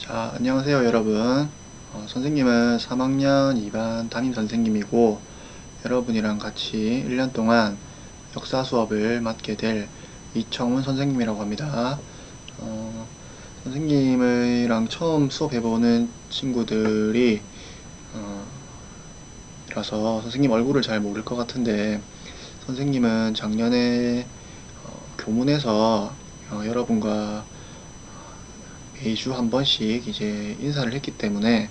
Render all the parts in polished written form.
자, 안녕하세요, 여러분. 선생님은 3학년 2반 담임 선생님이고, 여러분이랑 같이 1년 동안 역사 수업을 맡게 될 이청훈 선생님이라고 합니다. 어, 선생님이랑 처음 수업해보는 친구들이, 라서 선생님 얼굴을 잘 모를 것 같은데, 선생님은 작년에 교문에서 여러분과 매주 한 번씩 이제 인사를 했기 때문에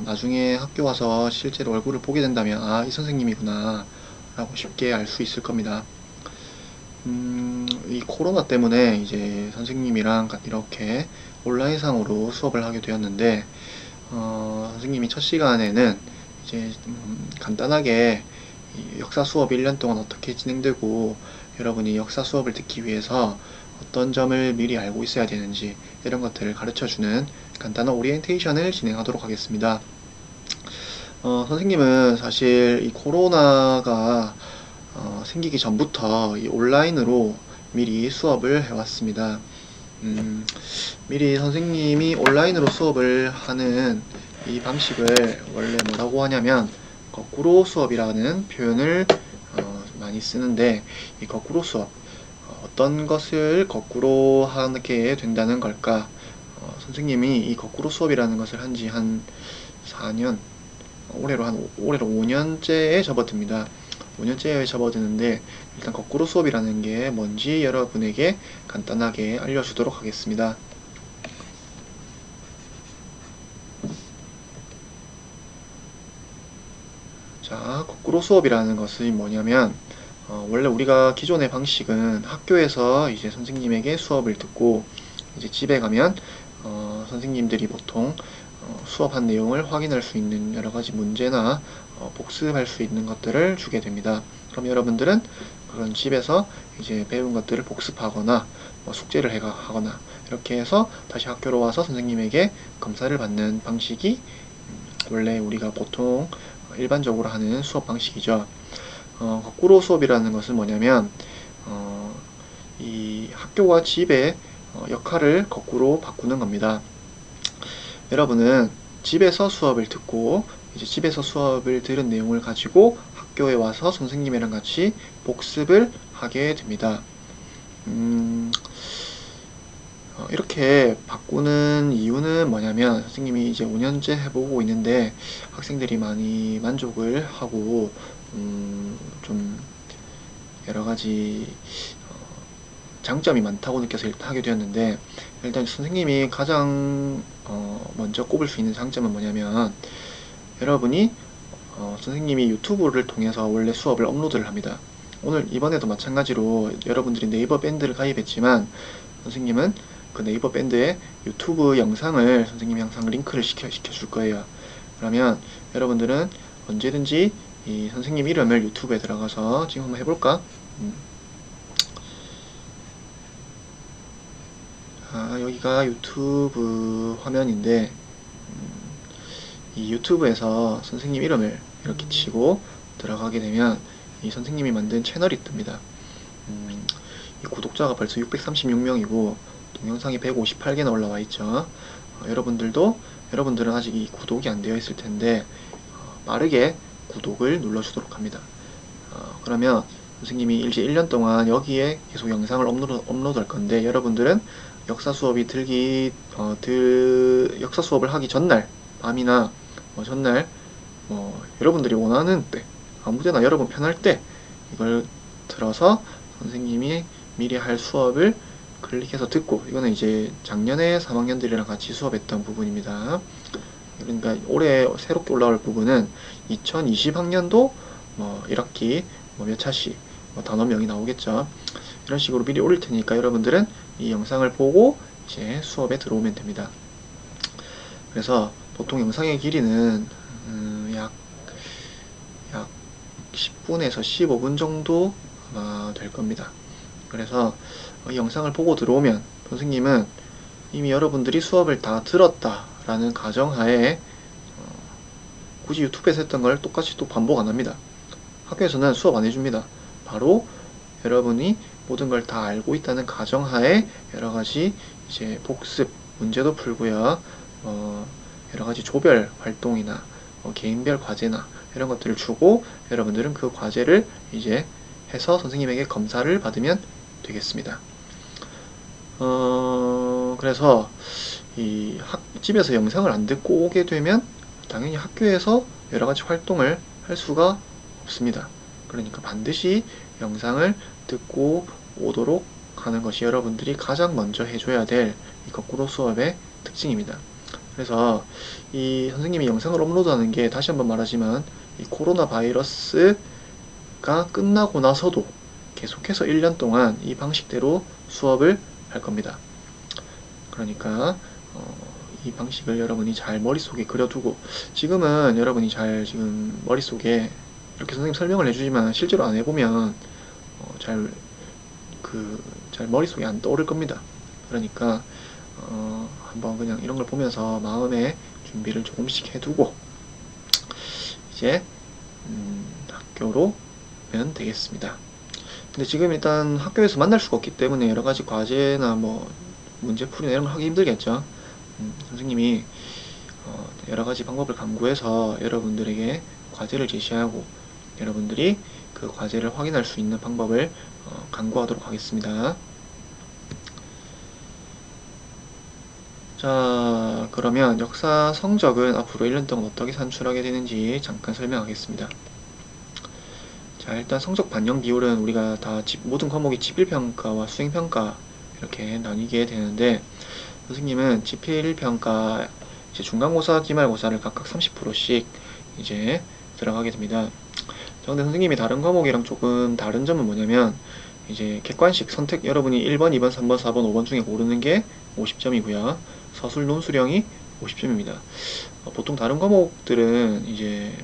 나중에 학교 와서 실제로 얼굴을 보게 된다면 이 선생님이구나 라고 쉽게 알 수 있을 겁니다. 이 코로나 때문에 이제 선생님이랑 이렇게 온라인상으로 수업을 하게 되었는데 선생님이 첫 시간에는 이제 간단하게 이 역사 수업 1년 동안 어떻게 진행되고 여러분이 역사 수업을 듣기 위해서 어떤 점을 미리 알고 있어야 되는지 이런 것들을 가르쳐주는 간단한 오리엔테이션을 진행하도록 하겠습니다. 선생님은 사실 이 코로나가 생기기 전부터 이 온라인으로 미리 수업을 해왔습니다. 미리 선생님이 온라인으로 수업을 하는 이 방식을 원래 뭐라고 하냐면 거꾸로 수업이라는 표현을 많이 쓰는데, 이 거꾸로 수업, 어떤 것을 거꾸로 하게 된다는 걸까? 선생님이 이 거꾸로 수업이라는 것을 한지 한 4년, 올해로 5년째에 접어듭니다. 5년째에 접어드는데, 일단 거꾸로 수업이라는 게 뭔지 여러분에게 간단하게 알려주도록 하겠습니다. 자, 거꾸로 수업이라는 것은 뭐냐면, 원래 우리가 기존의 방식은 학교에서 이제 선생님에게 수업을 듣고 이제 집에 가면 선생님들이 보통 수업한 내용을 확인할 수 있는 여러 가지 문제나 복습할 수 있는 것들을 주게 됩니다. 그럼 여러분들은 그런 집에서 이제 배운 것들을 복습하거나 숙제를 하거나 이렇게 해서 다시 학교로 와서 선생님에게 검사를 받는 방식이 원래 우리가 보통 일반적으로 하는 수업 방식이죠. 거꾸로 수업이라는 것은 뭐냐면 이 학교와 집의 역할을 거꾸로 바꾸는 겁니다. 여러분은 집에서 수업을 듣고 이제 집에서 수업을 들은 내용을 가지고 학교에 와서 선생님이랑 같이 복습을 하게 됩니다. 이렇게 바꾸는 이유는 뭐냐면 선생님이 이제 5년째 해보고 있는데 학생들이 많이 만족을 하고 좀 여러가지 장점이 많다고 느껴서 일단 하게 되었는데, 일단 선생님이 가장 먼저 꼽을 수 있는 장점은 뭐냐면 여러분이 선생님이 유튜브를 통해서 원래 수업을 업로드를 합니다. 오늘 이번에도 마찬가지로 여러분들이 네이버 밴드를 가입했지만 선생님은 그 네이버 밴드에 유튜브 영상을 선생님이 항상 링크를 시켜줄 거예요. 그러면 여러분들은 언제든지 이 선생님 이름을 유튜브에 들어가서 지금 한번 해볼까? 여기가 유튜브 화면인데 이 유튜브에서 선생님 이름을 이렇게 치고 들어가게 되면 이 선생님이 만든 채널이 뜹니다. 이 구독자가 벌써 636명이고 동영상이 158개나 올라와 있죠. 여러분들은 아직 이 구독이 안 되어 있을 텐데 빠르게 구독을 눌러주도록 합니다. 그러면 선생님이 이제 1년 동안 여기에 계속 영상을 업로드 할 건데 여러분들은 역사 수업이 역사 수업을 하기 전날 밤이나 전날 여러분들이 원하는 때 아무데나 여러분 편할 때 이걸 들어서 선생님이 미리 할 수업을 클릭해서 듣고, 이거는 이제 작년에 3학년들이랑 같이 수업했던 부분입니다. 그러니까 올해 새롭게 올라올 부분은 2020학년도 1학기 몇 차씩 단원명이 나오겠죠. 이런 식으로 미리 올릴 테니까 여러분들은 이 영상을 보고 이제 수업에 들어오면 됩니다. 그래서 보통 영상의 길이는 약 10분에서 15분 정도 될 겁니다. 그래서 이 영상을 보고 들어오면 선생님은 이미 여러분들이 수업을 다 들었다라는 가정하에 굳이 유튜브에서 했던 걸 똑같이 또 반복 안 합니다. 학교에서는 수업 안 해줍니다. 바로 여러분이 모든 걸 다 알고 있다는 가정하에 여러가지 이제 복습, 문제도 풀고요. 여러 가지 조별 활동이나 개인별 과제나 이런 것들을 주고 여러분들은 그 과제를 이제 해서 선생님에게 검사를 받으면 되겠습니다. 그래서 이 집에서 영상을 안 듣고 오게 되면 당연히 학교에서 여러 가지 활동을 할 수가 없습니다. 그러니까 반드시 영상을 듣고 오도록 하는 것이 여러분들이 가장 먼저 해줘야 될 이 거꾸로 수업의 특징입니다. 그래서 이 선생님이 영상을 업로드하는 게 다시 한번 말하지만 이 코로나 바이러스가 끝나고 나서도 계속해서 1년 동안 이 방식대로 수업을 할 겁니다. 그러니까 이 방식을 여러분이 잘 머릿속에 그려두고, 지금은 여러분이 잘 지금 머릿속에 이렇게 선생님 설명을 해주지만 실제로 안 해보면 잘 머릿속에 안 떠오를 겁니다. 그러니까 한번 그냥 이런 걸 보면서 마음의 준비를 조금씩 해두고 이제 학교로 오면 되겠습니다. 근데 지금 일단 학교에서 만날 수가 없기 때문에 여러 가지 과제나 뭐 문제풀이나 이런 걸 하기 힘들겠죠. 선생님이 여러 가지 방법을 강구해서 여러분들에게 과제를 제시하고 여러분들이 그 과제를 확인할 수 있는 방법을 강구하도록 하겠습니다. 자, 그러면 역사 성적은 앞으로 1년 동안 어떻게 산출하게 되는지 잠깐 설명하겠습니다. 자, 일단 성적 반영 비율은 우리가 다 모든 과목이 집필평가와 수행평가 이렇게 나뉘게 되는데, 선생님은 집필평가 이제 중간고사, 기말고사를 각각 30%씩 이제 들어가게 됩니다. 자, 근데 선생님이 다른 과목이랑 조금 다른 점은 뭐냐면, 이제 객관식 선택, 여러분이 1번, 2번, 3번, 4번, 5번 중에 고르는 게 50점이고요. 서술 논술형이 50점입니다. 보통 다른 과목들은 이제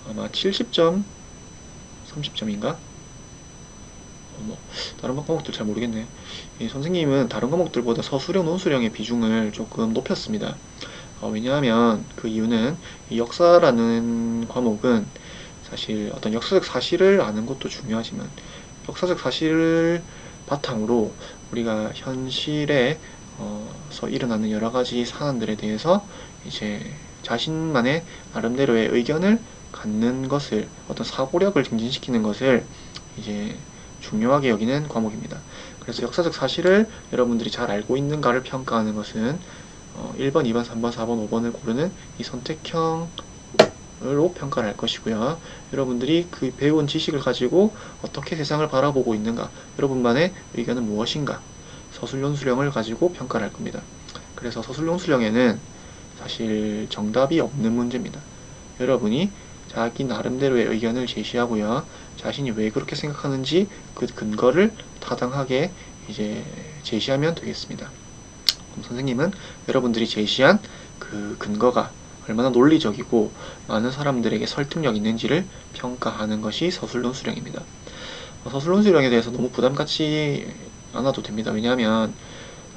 아마 70점, 30점인가? 다른 과목들 잘 모르겠네. 선생님은 다른 과목들보다 서술형, 논술형의 비중을 조금 높였습니다. 왜냐하면 그 이유는 이 역사라는 과목은 사실 어떤 역사적 사실을 아는 것도 중요하지만 역사적 사실을 바탕으로 우리가 현실에 일어나는 여러 가지 사안들에 대해서 이제 자신만의 나름대로의 의견을 갖는 것을, 어떤 사고력을 증진시키는 것을 이제 중요하게 여기는 과목입니다. 그래서 역사적 사실을 여러분들이 잘 알고 있는가를 평가하는 것은 1번, 2번, 3번, 4번, 5번을 고르는 이 선택형으로 평가를 할 것이고요. 여러분들이 그 배운 지식을 가지고 어떻게 세상을 바라보고 있는가, 여러분만의 의견은 무엇인가, 서술논술형을 가지고 평가를 할 겁니다. 그래서 서술논술형에는 사실 정답이 없는 문제입니다. 여러분이 자기 나름대로의 의견을 제시하고요. 자신이 왜 그렇게 생각하는지 그 근거를 타당하게 이제 제시하면 되겠습니다. 그럼 선생님은 여러분들이 제시한 그 근거가 얼마나 논리적이고 많은 사람들에게 설득력 있는지를 평가하는 것이 서술논술형입니다. 서술논술형에 대해서 너무 부담 갖지 않아도 됩니다. 왜냐하면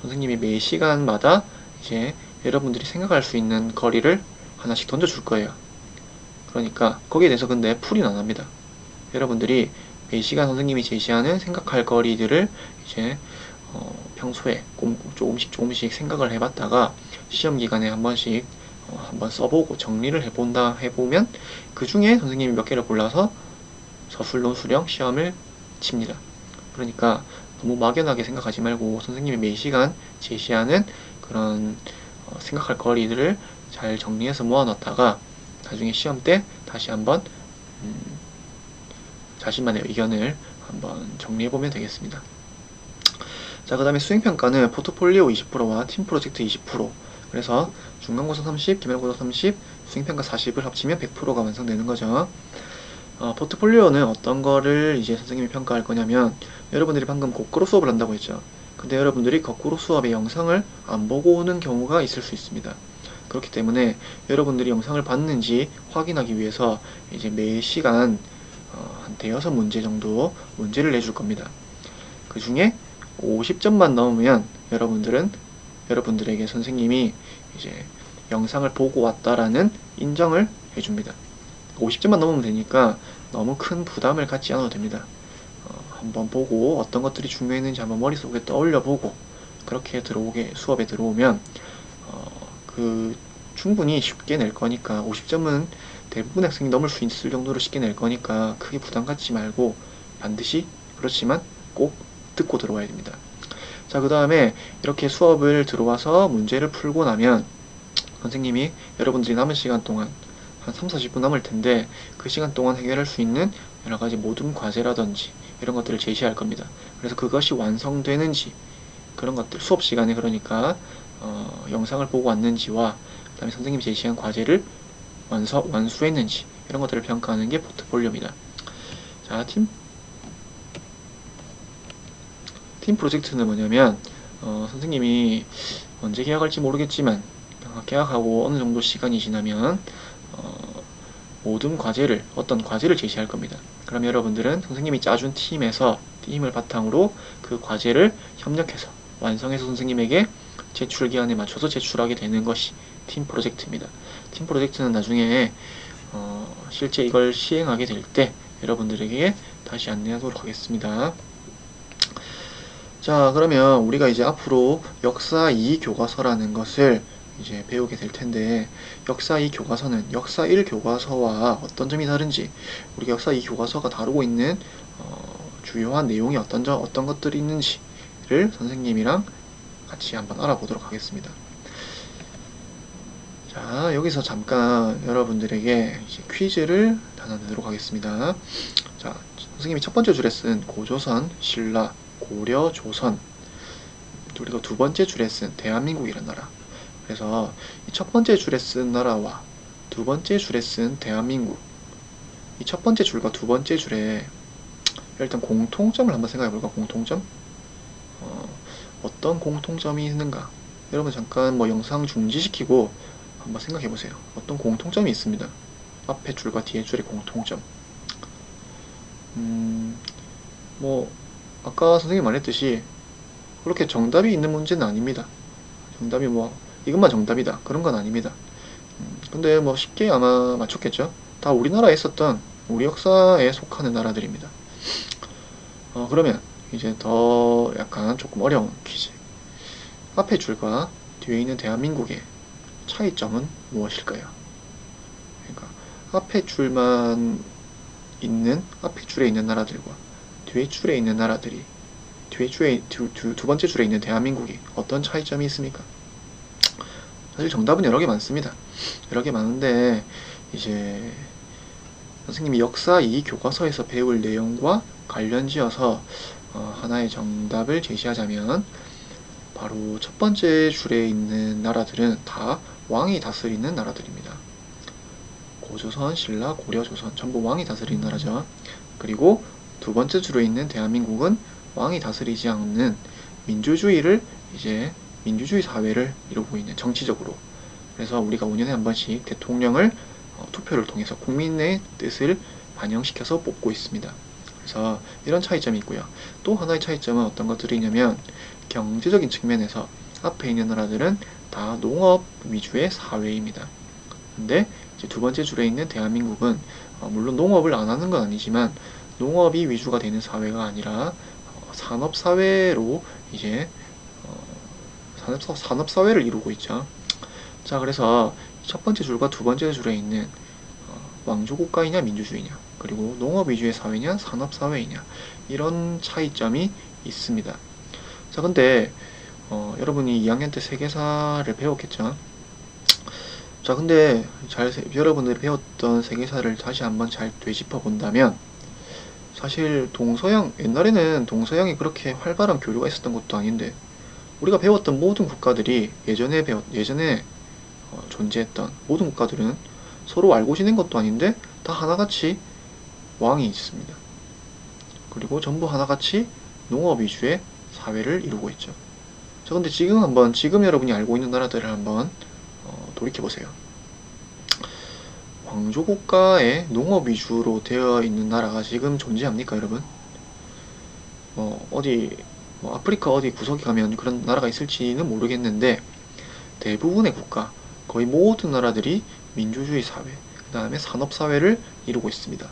선생님이 매 시간마다 이제 여러분들이 생각할 수 있는 거리를 하나씩 던져줄 거예요. 그러니까 거기에 대해서 근데 풀이는 안 합니다. 여러분들이 매 시간 선생님이 제시하는 생각할 거리들을 이제 평소에 조금씩 생각을 해봤다가 시험 기간에 한 번씩 한번 써보고 정리를 해보면 그 중에 선생님이 몇 개를 골라서 서술논술형 시험을 칩니다. 그러니까 너무 막연하게 생각하지 말고 선생님이 매 시간 제시하는 그런 생각할 거리들을 잘 정리해서 모아놨다가 나중에 시험 때 다시 한번 자신만의 의견을 한번 정리해보면 되겠습니다. 자, 그 다음에 수행평가는 포트폴리오 20%와 팀 프로젝트 20%, 그래서 중간고사 30, 기말고사 30, 수행평가 40을 합치면 100%가 완성되는 거죠. 포트폴리오는 어떤 거를 이제 선생님이 평가할 거냐면, 여러분들이 방금 거꾸로 수업을 한다고 했죠. 근데 여러분들이 거꾸로 수업의 영상을 안 보고 오는 경우가 있을 수 있습니다. 그렇기 때문에 여러분들이 영상을 봤는지 확인하기 위해서 이제 매 시간 한 대여섯 문제 정도 문제를 내줄 겁니다. 그 중에 50점만 넘으면 여러분들에게 선생님이 이제 영상을 보고 왔다라는 인정을 해줍니다. 50점만 넘으면 되니까 너무 큰 부담을 갖지 않아도 됩니다. 한번 보고 어떤 것들이 중요했는지 한번 머릿속에 떠올려 보고 그렇게 수업에 들어오면 충분히 쉽게 낼 거니까 50점은 대부분 학생이 넘을 수 있을 정도로 쉽게 낼 거니까 크게 부담 갖지 말고 반드시 그렇지만 꼭 듣고 들어와야 됩니다. 자, 그 다음에 이렇게 수업을 들어와서 문제를 풀고 나면 선생님이 여러분들이 남은 시간 동안 한 3-40분 남을 텐데 그 시간 동안 해결할 수 있는 여러 가지 모든 과제라든지 이런 것들을 제시할 겁니다. 그래서 그것이 완성되는지 그런 것들 수업 시간에 그러니까 영상을 보고 왔는지와 그 다음에 선생님이 제시한 과제를 완수했는지 이런 것들을 평가하는 게 포트폴리오입니다. 자, 팀 프로젝트는 뭐냐면 선생님이 언제 계약할지 모르겠지만 계약하고 어느 정도 시간이 지나면 모든 어떤 과제를 제시할 겁니다. 그럼 여러분들은 선생님이 짜준 팀을 바탕으로 그 과제를 협력해서 완성해서 선생님에게 제출 기한에 맞춰서 제출하게 되는 것이 팀 프로젝트입니다. 팀 프로젝트는 나중에 실제 이걸 시행하게 될 때 여러분들에게 다시 안내하도록 하겠습니다. 자, 그러면 우리가 이제 앞으로 역사 2 교과서라는 것을 이제 배우게 될 텐데, 역사 2 교과서는 역사 1 교과서와 어떤 점이 다른지, 우리가 역사 2 교과서가 다루고 있는 주요한 내용이 어떤 것들이 있는지를 선생님이랑 같이 한번 알아보도록 하겠습니다. 자, 여기서 잠깐 여러분들에게 이제 퀴즈를 하나 내도록 하겠습니다. 자, 선생님이 첫 번째 줄에 쓴 고조선, 신라, 고려, 조선, 그리고 두 번째 줄에 쓴 대한민국이라는 나라. 그래서 이 첫 번째 줄에 쓴 나라와 두 번째 줄에 쓴 대한민국, 이 첫 번째 줄과 두 번째 줄에 일단 공통점을 한번 생각해볼까? 공통점? 어떤 공통점이 있는가? 여러분 잠깐 영상 중지시키고 한번 생각해보세요. 어떤 공통점이 있습니다. 앞에 줄과 뒤에 줄의 공통점. 아까 선생님이 말했듯이 그렇게 정답이 있는 문제는 아닙니다. 정답이 이것만 정답이다 그런 건 아닙니다. 근데 쉽게 아마 맞췄겠죠? 다 우리나라에 있었던 우리 역사에 속하는 나라들입니다. 그러면 이제 더 약간 조금 어려운 퀴즈. 앞에 줄과 뒤에 있는 대한민국의 차이점은 무엇일까요? 그러니까 앞에 줄에 있는 나라들과 뒤에 줄에 있는 나라들이 두 번째 줄에 있는 대한민국이 어떤 차이점이 있습니까? 사실 정답은 여러 개 많습니다. 여러 개 많은데 이제 선생님이 역사 2 교과서에서 배울 내용과 관련지어서 하나의 정답을 제시하자면 바로 첫 번째 줄에 있는 나라들은 다 왕이 다스리는 나라들입니다. 고조선, 신라, 고려, 조선 전부 왕이 다스리는 나라죠. 그리고 두 번째 줄에 있는 대한민국은 왕이 다스리지 않는 민주주의 사회를 이루고 있는 정치적으로. 그래서 우리가 5년에 한 번씩 대통령을 투표를 통해서 국민의 뜻을 반영시켜서 뽑고 있습니다. 그래서 이런 차이점이 있고요. 또 하나의 차이점은 어떤 것들이 있냐면 경제적인 측면에서 앞에 있는 나라들은 다 농업 위주의 사회입니다. 근데 이제 두 번째 줄에 있는 대한민국은 물론 농업을 안 하는 건 아니지만 농업이 위주가 되는 사회가 아니라 산업사회로 이제 산업사회를 이루고 있죠. 자, 그래서 첫 번째 줄과 두 번째 줄에 있는 왕조국가이냐 민주주의냐, 그리고 농업 위주의 사회냐 산업사회이냐, 이런 차이점이 있습니다. 자, 근데 여러분이 2학년 때 세계사를 배웠겠죠? 자, 근데 여러분들이 배웠던 세계사를 다시 한번 잘 되짚어 본다면 사실 옛날에는 동서양이 그렇게 활발한 교류가 있었던 것도 아닌데 우리가 배웠던 모든 국가들이 예전에 존재했던 모든 국가들은 서로 알고 지낸 것도 아닌데 다 하나같이 왕이 있습니다. 그리고 전부 하나같이 농업 위주의 사회를 이루고 있죠. 자, 근데 지금 여러분이 알고 있는 나라들을 한번 돌이켜보세요. 왕조국가의 농업 위주로 되어 있는 나라가 지금 존재합니까, 여러분? 아프리카 어디 구석에 가면 그런 나라가 있을지는 모르겠는데 대부분의 국가, 거의 모든 나라들이 민주주의 사회, 그 다음에 산업사회를 이루고 있습니다.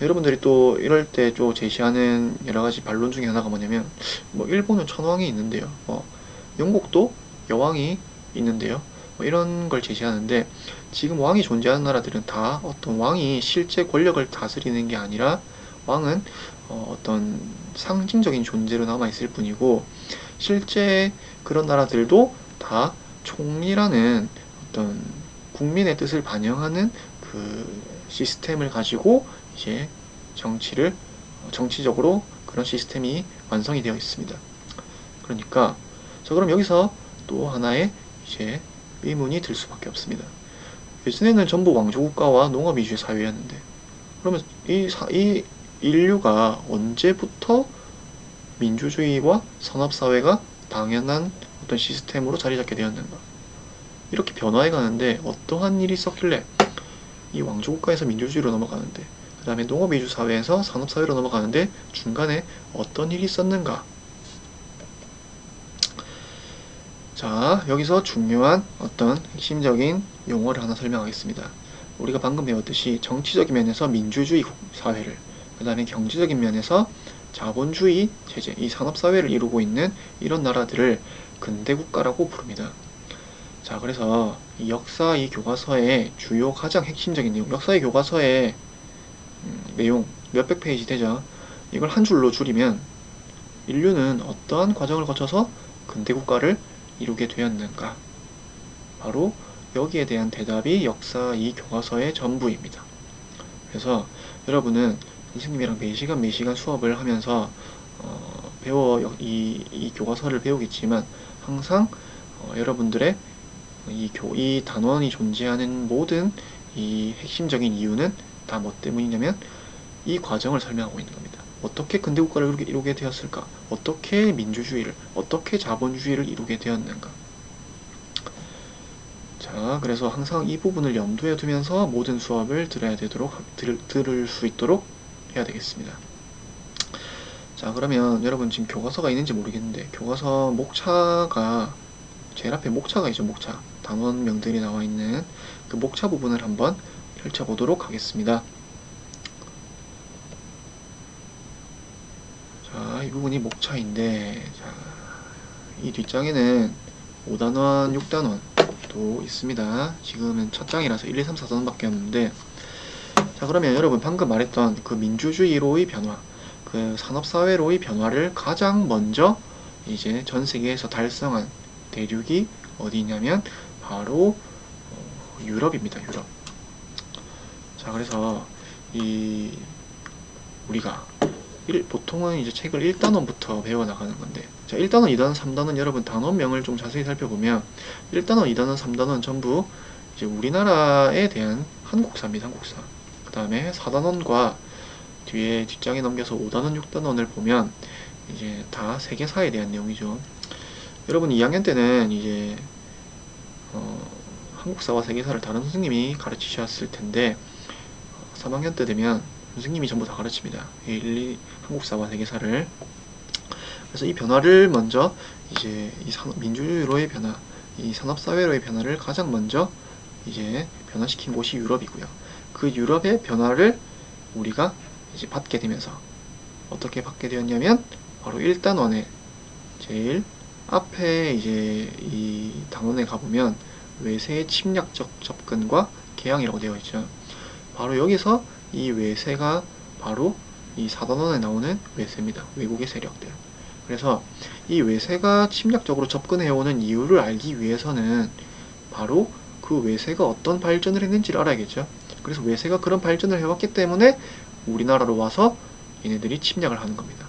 여러분들이 또 이럴 때 또 제시하는 여러 가지 반론 중에 하나가 뭐냐면, 뭐 일본은 천왕이 있는데요, 영국도 여왕이 있는데요, 뭐 이런 걸 제시하는데, 지금 왕이 존재하는 나라들은 다 어떤 왕이 실제 권력을 다스리는 게 아니라 왕은 어떤 상징적인 존재로 남아있을 뿐이고, 실제 그런 나라들도 다 총리라는 어떤 국민의 뜻을 반영하는 그 시스템을 가지고 이제 정치적으로 그런 시스템이 완성이 되어 있습니다. 그러니까 자, 그럼 여기서 또 하나의 이제 의문이 들 수밖에 없습니다. 예전에는 전부 왕조국가와 농업 위주의 사회였는데, 그러면 이 인류가 언제부터 민주주의와 산업사회가 당연한 어떤 시스템으로 자리 잡게 되었는가? 이렇게 변화해 가는데 어떠한 일이 있었길래 이 왕조국가에서 민주주의로 넘어가는데, 그 다음에 농업 위주 사회에서 산업사회로 넘어가는데 중간에 어떤 일이 있었는가? 자, 여기서 중요한 어떤 핵심적인 용어를 하나 설명하겠습니다. 우리가 방금 배웠듯이 정치적인 면에서 민주주의 사회를, 그 다음에 경제적인 면에서 자본주의 체제, 이 산업사회를 이루고 있는 이런 나라들을 근대국가라고 부릅니다. 자, 그래서 이 역사 이 교과서의 주요 가장 핵심적인 내용, 역사의 교과서의 내용 몇백 페이지 되죠. 이걸 한 줄로 줄이면 인류는 어떠한 과정을 거쳐서 근대국가를 이루게 되었는가? 바로 여기에 대한 대답이 역사 이 교과서의 전부입니다. 그래서 여러분은 선생님이랑 매시간 수업을 하면서 이 교과서를 배우겠지만 항상 여러분들의 이 단원이 존재하는 모든 이 핵심적인 이유는 다 뭐 때문이냐면 이 과정을 설명하고 있는 겁니다. 어떻게 근대국가를 이루게 되었을까? 어떻게 민주주의를, 어떻게 자본주의를 이루게 되었는가? 자, 그래서 항상 이 부분을 염두에 두면서 모든 수업을 들을 수 있도록 해야 되겠습니다. 자, 그러면 여러분 지금 교과서가 있는지 모르겠는데, 교과서 목차가, 제일 앞에 목차가 있죠, 목차. 단원명들이 나와 있는 그 목차 부분을 한번 펼쳐보도록 하겠습니다. 자, 이 부분이 목차인데, 자, 이 뒷장에는 5단원, 6단원도 있습니다. 지금은 첫 장이라서 1, 2, 3, 4단원 밖에 없는데, 자, 그러면 여러분 방금 말했던 그 민주주의로의 변화, 그 산업사회로의 변화를 가장 먼저 이제 전 세계에서 달성한 대륙이 어디냐면 바로 유럽입니다. 유럽. 자, 그래서 우리가 보통은 이제 책을 1단원부터 배워나가는 건데, 자, 1단원, 2단원, 3단원 여러분 단원명을 좀 자세히 살펴보면 1단원, 2단원, 3단원 전부 이제 우리나라에 대한 한국사입니다. 한국사. 그 다음에 4단원과 뒷장에 넘겨서 5단원, 6단원을 보면 이제 다 세계사에 대한 내용이죠. 여러분 2학년 때는 이제 한국사와 세계사를 다른 선생님이 가르치셨을 텐데 3학년 때 되면 선생님이 전부 다 가르칩니다. 한국사와 세계사를. 그래서 이 변화를 먼저 이제 민주주의로의 변화, 이 산업사회로의 변화를 가장 먼저 이제 변화시킨 곳이 유럽이고요. 그 유럽의 변화를 우리가 이제 받게 되면서 어떻게 받게 되었냐면 바로 1단원에 제일 앞에 이제 이 단원에 가보면 외세의 침략적 접근과 개항이라고 되어 있죠. 바로 여기서 이 외세가 바로 이 4단원에 나오는 외세입니다. 외국의 세력들. 그래서 이 외세가 침략적으로 접근해오는 이유를 알기 위해서는 바로 그 외세가 어떤 발전을 했는지를 알아야겠죠. 그래서 외세가 그런 발전을 해왔기 때문에 우리나라로 와서 얘네들이 침략을 하는 겁니다.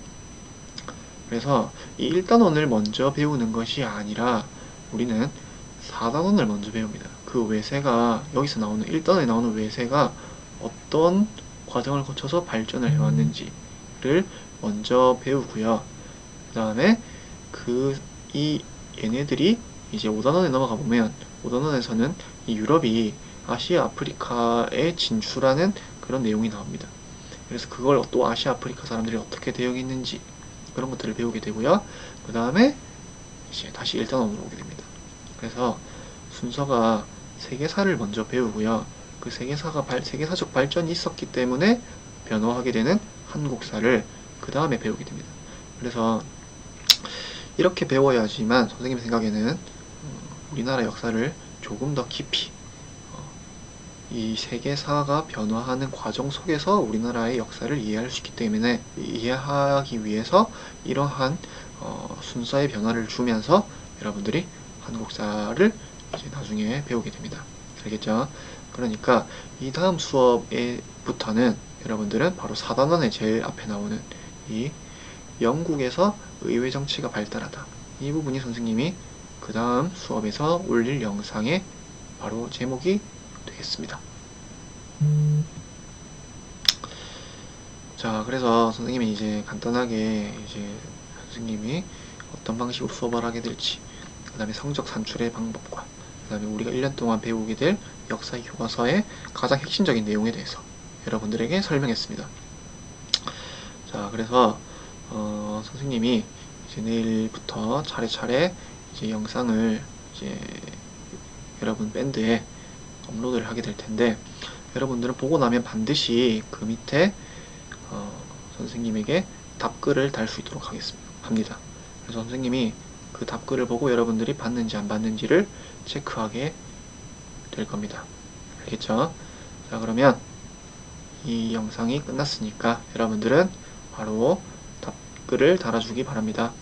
그래서 이 1단원을 먼저 배우는 것이 아니라 우리는 4단원을 먼저 배웁니다. 그 외세가 여기서 나오는 1단원에 나오는 외세가 어떤 과정을 거쳐서 발전을 해왔는지를 먼저 배우고요. 그 다음에 얘네들이 이제 5단원에 넘어가 보면 5단원에서는 이 유럽이 아시아 아프리카에 진출하는 그런 내용이 나옵니다. 그래서 그걸 또 아시아 아프리카 사람들이 어떻게 대응했는지 그런 것들을 배우게 되고요. 그 다음에 이제 다시 1단원으로 오게 됩니다. 그래서 순서가 세계사를 먼저 배우고요. 그 세계사적 발전이 있었기 때문에 변호하게 되는 한국사를 그 다음에 배우게 됩니다. 그래서 이렇게 배워야지만 선생님 생각에는 우리나라 역사를 조금 더 깊이 이 세계사가 변화하는 과정 속에서 우리나라의 역사를 이해할 수 있기 때문에 이해하기 위해서 이러한 순서의 변화를 주면서 여러분들이 한국사를 이제 나중에 배우게 됩니다. 알겠죠? 그러니까 이 다음 수업에부터는 여러분들은 바로 4단원의 제일 앞에 나오는 이 영국에서 의회 정치가 발달하다, 이 부분이 선생님이 그 다음 수업에서 올릴 영상의 바로 제목이 되겠습니다. 자, 그래서 선생님이 이제 간단하게 이제 선생님이 어떤 방식으로 수업을 하게 될지, 그 다음에 성적 산출의 방법과 그 다음에 우리가 1년 동안 배우게 될 역사 교과서의 가장 핵심적인 내용에 대해서 여러분들에게 설명했습니다. 자, 그래서 선생님이 이제 내일부터 차례차례 이제 영상을 이제 여러분 밴드에 업로드를 하게 될 텐데, 여러분들은 보고 나면 반드시 그 밑에 선생님에게 답글을 달 수 있도록 합니다. 그래서 선생님이 그 답글을 보고 여러분들이 봤는지 안 봤는지를 체크하게 될 겁니다. 알겠죠? 자, 그러면 이 영상이 끝났으니까 여러분들은 바로 답글을 달아주기 바랍니다.